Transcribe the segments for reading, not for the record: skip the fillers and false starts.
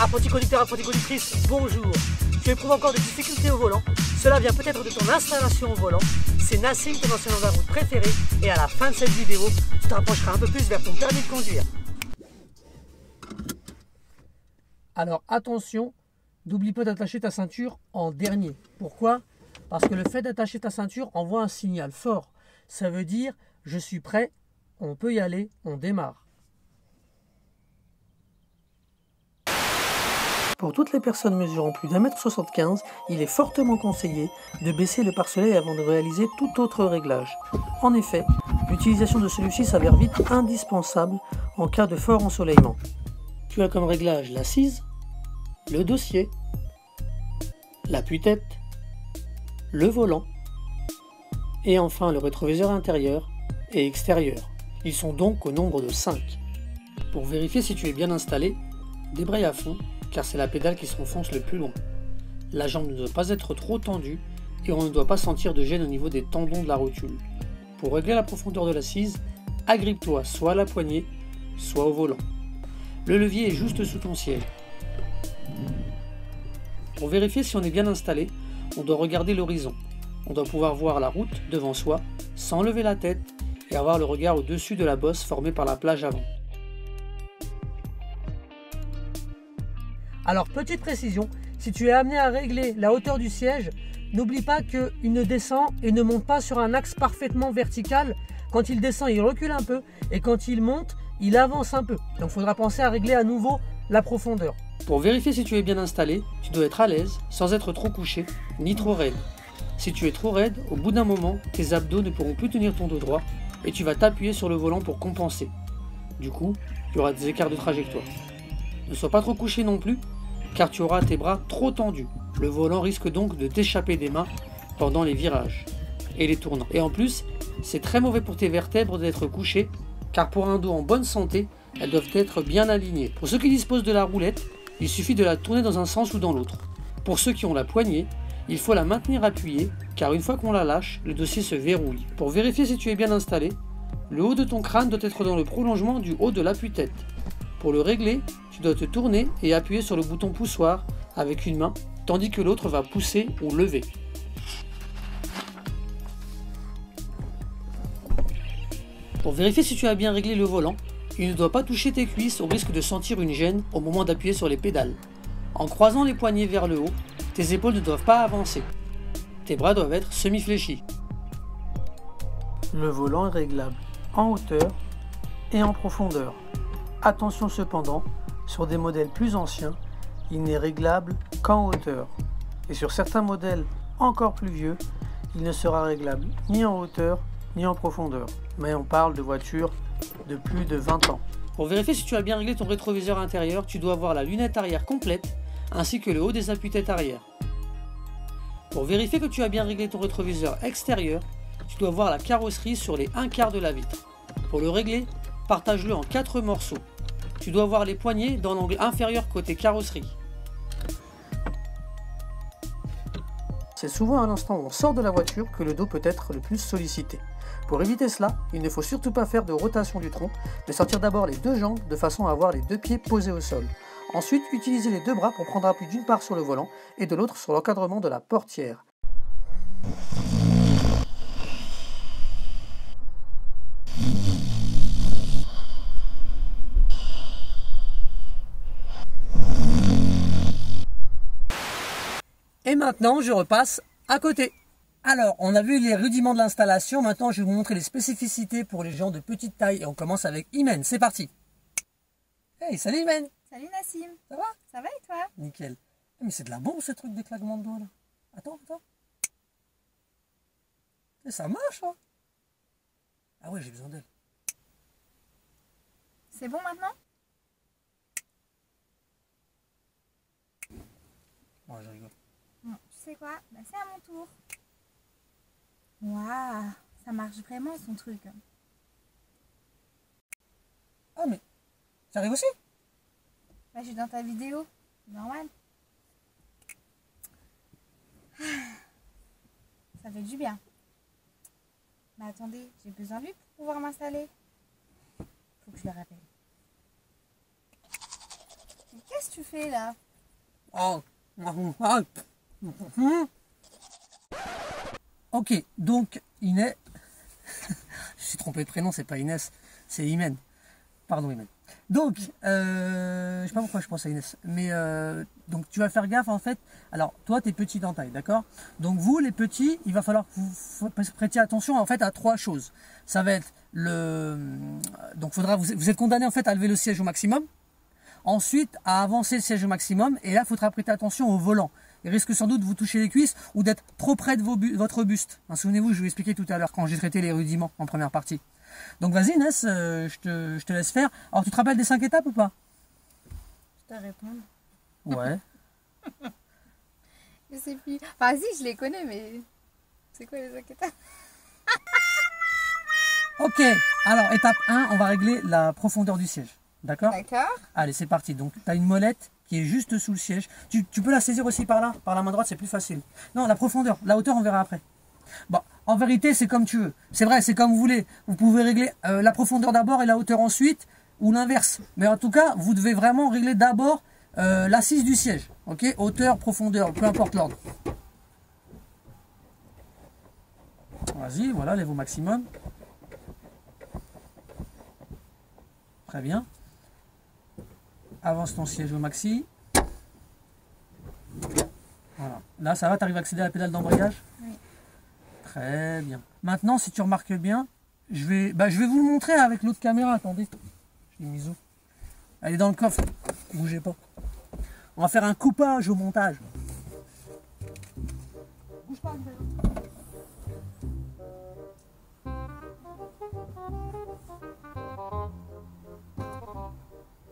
Apprenti conducteur, apprenti conductrice, bonjour. Tu éprouves encore des difficultés au volant. Cela vient peut-être de ton installation au volant. C'est Nassim, ton enseignant de la route préféré. Et à la fin de cette vidéo, tu te rapprocheras un peu plus vers ton permis de conduire. Alors attention, n'oublie pas d'attacher ta ceinture en dernier. Pourquoi? Parce que le fait d'attacher ta ceinture envoie un signal fort. Ça veut dire, je suis prêt, on peut y aller, on démarre. Pour toutes les personnes mesurant plus d'1,75 m, il est fortement conseillé de baisser le pare-soleil avant de réaliser tout autre réglage. En effet, l'utilisation de celui-ci s'avère vite indispensable en cas de fort ensoleillement. Tu as comme réglage l'assise, le dossier, l'appui-tête, le volant et enfin le rétroviseur intérieur et extérieur. Ils sont donc au nombre de 5. Pour vérifier si tu es bien installé, débraye à fond car c'est la pédale qui s'enfonce le plus loin. La jambe ne doit pas être trop tendue et on ne doit pas sentir de gêne au niveau des tendons de la rotule. Pour régler la profondeur de l'assise, agrippe-toi soit à la poignée, soit au volant. Le levier est juste sous ton siège. Pour vérifier si on est bien installé, on doit regarder l'horizon. On doit pouvoir voir la route devant soi sans lever la tête et avoir le regard au-dessus de la bosse formée par la plage avant. Alors petite précision, si tu es amené à régler la hauteur du siège, n'oublie pas qu'il ne descend et ne monte pas sur un axe parfaitement vertical. Quand il descend, il recule un peu et quand il monte, il avance un peu. Donc il faudra penser à régler à nouveau la profondeur. Pour vérifier si tu es bien installé, tu dois être à l'aise sans être trop couché ni trop raide. Si tu es trop raide, au bout d'un moment, tes abdos ne pourront plus tenir ton dos droit et tu vas t'appuyer sur le volant pour compenser. Du coup, il y aura des écarts de trajectoire. Ne sois pas trop couché non plus, car tu auras tes bras trop tendus. Le volant risque donc de t'échapper des mains pendant les virages et les tournants. Et en plus, c'est très mauvais pour tes vertèbres d'être couché, car pour un dos en bonne santé, elles doivent être bien alignées. Pour ceux qui disposent de la roulette, il suffit de la tourner dans un sens ou dans l'autre. Pour ceux qui ont la poignée, il faut la maintenir appuyée, car une fois qu'on la lâche, le dossier se verrouille. Pour vérifier si tu es bien installé, le haut de ton crâne doit être dans le prolongement du haut de l'appui-tête. Pour le régler, tu dois te tourner et appuyer sur le bouton poussoir avec une main, tandis que l'autre va pousser ou lever. Pour vérifier si tu as bien réglé le volant, il ne doit pas toucher tes cuisses au risque de sentir une gêne au moment d'appuyer sur les pédales. En croisant les poignets vers le haut, tes épaules ne doivent pas avancer. Tes bras doivent être semi-fléchis. Le volant est réglable en hauteur et en profondeur. Attention cependant, sur des modèles plus anciens, il n'est réglable qu'en hauteur. Et sur certains modèles encore plus vieux, il ne sera réglable ni en hauteur ni en profondeur. Mais on parle de voitures de plus de 20 ans. Pour vérifier si tu as bien réglé ton rétroviseur intérieur, tu dois avoir la lunette arrière complète ainsi que le haut des appuis-têtes arrière. Pour vérifier que tu as bien réglé ton rétroviseur extérieur, tu dois voir la carrosserie sur les 1/4 de la vitre. Pour le régler, partage-le en 4 morceaux. Tu dois voir les poignées dans l'angle inférieur côté carrosserie. C'est souvent à l'instant où on sort de la voiture que le dos peut être le plus sollicité. Pour éviter cela, il ne faut surtout pas faire de rotation du tronc, mais sortir d'abord les deux jambes de façon à avoir les deux pieds posés au sol. Ensuite, utilisez les deux bras pour prendre appui d'une part sur le volant et de l'autre sur l'encadrement de la portière. Et maintenant, je repasse à côté. Alors, on a vu les rudiments de l'installation. Maintenant, je vais vous montrer les spécificités pour les gens de petite taille. Et on commence avec Imen. C'est parti. Hey, salut Imen. Salut Nassim. Ça va? Ça va et toi? Nickel. Mais c'est de la bombe ce truc d'éclatement de doigts là. Attends. Et ça marche, hein? Ah ouais, j'ai besoin d'elle. C'est bon maintenant? Ouais, je rigole. Bon, tu sais quoi? Bah, c'est à mon tour. Waouh, ça marche vraiment son truc. Ah mais, ça arrive aussi? Bah, je suis dans ta vidéo, normal. Ça fait du bien. Mais attendez, j'ai besoin de lui pour pouvoir m'installer. Faut que je le rappelle. Mais Qu'est-ce que tu fais là? Oh. Ok, donc Inès. Je suis trompé de prénom, c'est pas Inès, c'est Imen. Pardon Imen. Donc, je sais pas pourquoi je pense à Inès, mais donc tu vas faire gaffe en fait. Alors, toi, tu es petit en taille, d'accord? Donc vous, les petits, il va falloir que vous prêtiez attention en fait à 3 choses. Ça va être donc vous êtes condamné en fait à lever le siège au maximum. Ensuite, à avancer le siège au maximum, et là, il faudra prêter attention au volant. Il risque sans doute de vous toucher les cuisses ou d'être trop près de votre buste. Hein, souvenez-vous, je vous ai expliqué tout à l'heure quand j'ai traité les rudiments en première partie. Donc vas-y Inès, je te laisse faire. Alors tu te rappelles des 5 étapes ou pas? Je dois répondre. Ouais. Je sais plus. Enfin, si, je les connais, mais c'est quoi les 5 étapes? Ok, alors étape 1, on va régler la profondeur du siège. D'accord? D'accord. Allez, c'est parti. Donc tu as une molette qui est juste sous le siège. Tu peux la saisir aussi par là, par la main droite, c'est plus facile. Non, la profondeur, la hauteur, on verra après. Bon, en vérité, c'est comme tu veux. C'est vrai, c'est comme vous voulez. Vous pouvez régler la profondeur d'abord et la hauteur ensuite, ou l'inverse. Mais en tout cas, vous devez vraiment régler d'abord l'assise du siège. Ok? Hauteur, profondeur, peu importe l'ordre. Vas-y, voilà, lève au maximum. Très bien. Avance ton siège au maxi. Voilà. Là, ça va, tu arrives à accéder à la pédale d'embrayage? Oui. Très bien. Maintenant, si tu remarques bien, je vais vous le montrer avec l'autre caméra. Attendez. Je l'ai mise où? Elle est dans le coffre. Bougez pas. On va faire un coupage au montage. Bouge pas,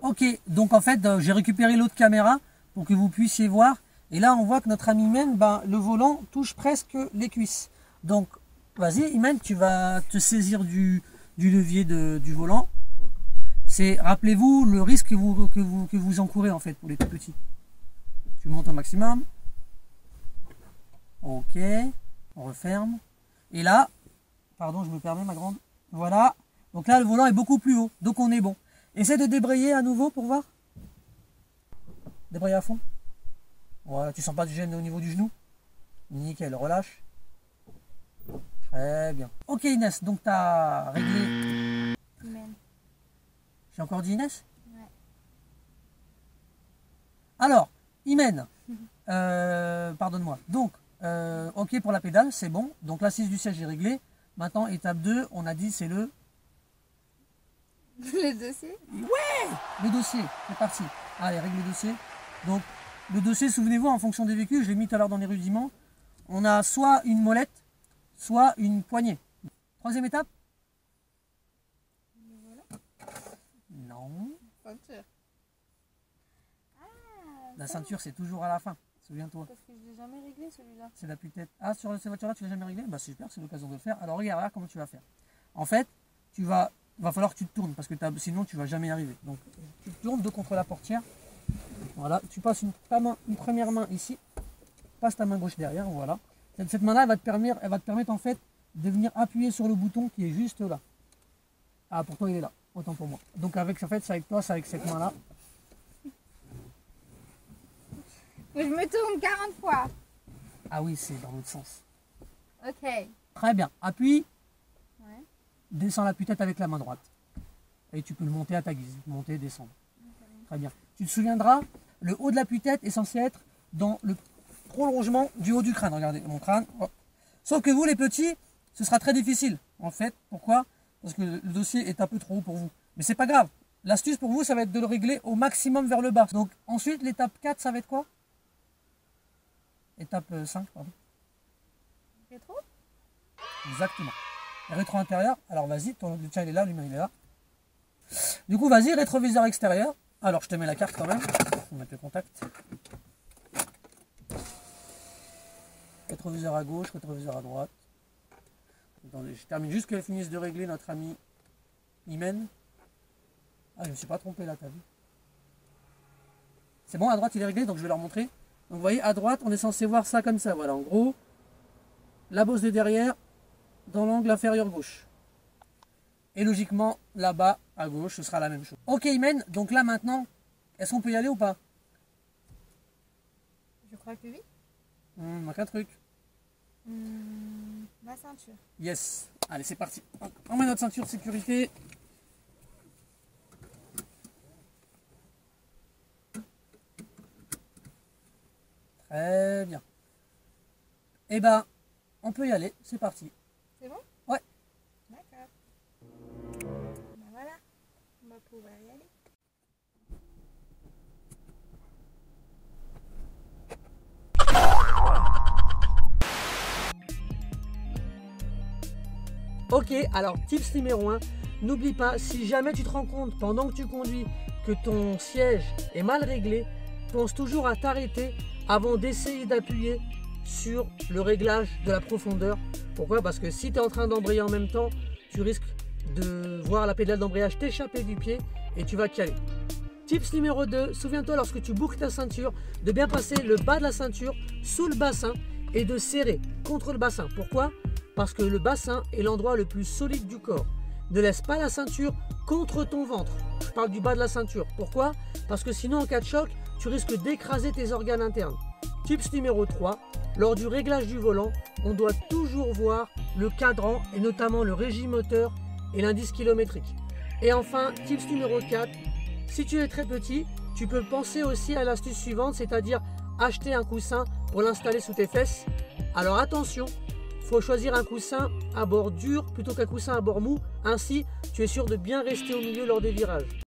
ok, donc en fait, j'ai récupéré l'autre caméra pour que vous puissiez voir. Et là, on voit que notre ami Imen, le volant touche presque les cuisses. Donc, vas-y, Imen, tu vas te saisir du levier du volant. C'est, rappelez-vous, le risque que vous encourez en fait pour les tout petits. Tu montes au maximum. Ok, on referme. Et là, pardon, je me permets ma grande. Voilà. Donc là, le volant est beaucoup plus haut. Donc on est bon. Essaie de débrayer à nouveau pour voir. Débrayer à fond. Voilà, tu sens pas de gêne au niveau du genou? Nickel, relâche. Très bien. Ok Inès, donc tu as réglé... Imen. J'ai encore dit Inès? Ouais. Alors, Imen, pardonne-moi. Donc, ok pour la pédale, c'est bon. Donc l'assise du siège est réglée. Maintenant, étape 2, on a dit c'est le... Le dossier? Ouais! Le dossier, c'est parti. Allez, règle le dossier. Donc, le dossier, souvenez-vous, en fonction des véhicules, je l'ai mis tout à l'heure dans les rudiments, on a soit une molette, soit une poignée. 3e étape? Non. Ceinture. Ah, La ceinture, c'est toujours à la fin, souviens-toi. parce que je l'ai jamais réglé celui-là. C'est la tue-tête. Ah, sur cette voiture-là, tu l'as jamais réglé? Bah super, c'est l'occasion de le faire. Alors regarde comment tu vas faire. En fait, va falloir que tu te tournes, parce que sinon tu vas jamais y arriver. Donc, tu te tournes dos contre la portière. Voilà, tu passes une première main ici, passe ta main gauche derrière, voilà. Cette main-là, elle va te permettre en fait de venir appuyer sur le bouton qui est juste là. Ah, pour toi, il est là, autant pour moi. Donc avec, en fait, c'est avec toi, c'est avec cette main-là. Faut que je me tourne 40 fois. Ah oui, c'est dans l'autre sens. Ok. Très bien, appuie, Ouais. descends la tête avec la main droite. Et tu peux le monter à ta guise, monter, descendre. Très bien. Tu te souviendras, le haut de la tête est censé être dans le prolongement du haut du crâne. Regardez mon crâne. Hop. Sauf que vous les petits, ce sera très difficile. En fait, pourquoi? Parce que le dossier est un peu trop haut pour vous. Mais c'est pas grave. L'astuce pour vous, ça va être de le régler au maximum vers le bas. Donc ensuite, l'étape 4, ça va être quoi? Étape 5, pardon. Rétro? Exactement. Rétro intérieur. Alors vas-y, le tien il est là, lui-même il est là. Du coup, vas-y, rétroviseur extérieur. Alors je te mets la carte quand même. On va mettre le contact. Rétroviseur à gauche, rétroviseur à droite. Attendez, je termine juste qu'elle finisse de régler notre ami Imen. Ah, je me suis pas trompé là, t'as vu? C'est bon, à droite il est réglé, donc je vais leur montrer. Donc vous voyez, à droite, on est censé voir ça comme ça. Voilà, en gros, la bosse de derrière dans l'angle inférieur gauche. Et logiquement, là-bas, à gauche, ce sera la même chose. Ok, Imen, donc là maintenant, est-ce qu'on peut y aller ou pas? crois que oui. Il manque un truc. Ma ceinture. Yes. Allez, c'est parti. On met notre ceinture de sécurité. Très bien. Eh ben, on peut y aller. C'est parti. C'est bon? Ouais. D'accord. Ben voilà, on va pouvoir y aller. Ok, alors tips numéro 1, n'oublie pas, si jamais tu te rends compte pendant que tu conduis que ton siège est mal réglé, pense toujours à t'arrêter avant d'essayer d'appuyer sur le réglage de la profondeur. Pourquoi? Parce que si tu es en train d'embrayer en même temps, tu risques de voir la pédale d'embrayage t'échapper du pied et tu vas caler. Tips numéro 2, souviens-toi lorsque tu boucles ta ceinture, de bien passer le bas de la ceinture sous le bassin et de serrer contre le bassin. Pourquoi? Parce que le bassin est l'endroit le plus solide du corps. Ne laisse pas la ceinture contre ton ventre. Je parle du bas de la ceinture. Pourquoi? Parce que sinon en cas de choc, tu risques d'écraser tes organes internes. Tips numéro 3, lors du réglage du volant, on doit toujours voir le cadran et notamment le régime moteur et l'indice kilométrique. Et enfin, tips numéro 4, si tu es très petit, tu peux penser aussi à l'astuce suivante, c'est-à-dire acheter un coussin pour l'installer sous tes fesses. Alors attention, il faut choisir un coussin à bord dur plutôt qu'un coussin à bord mou, ainsi tu es sûr de bien rester au milieu lors des virages.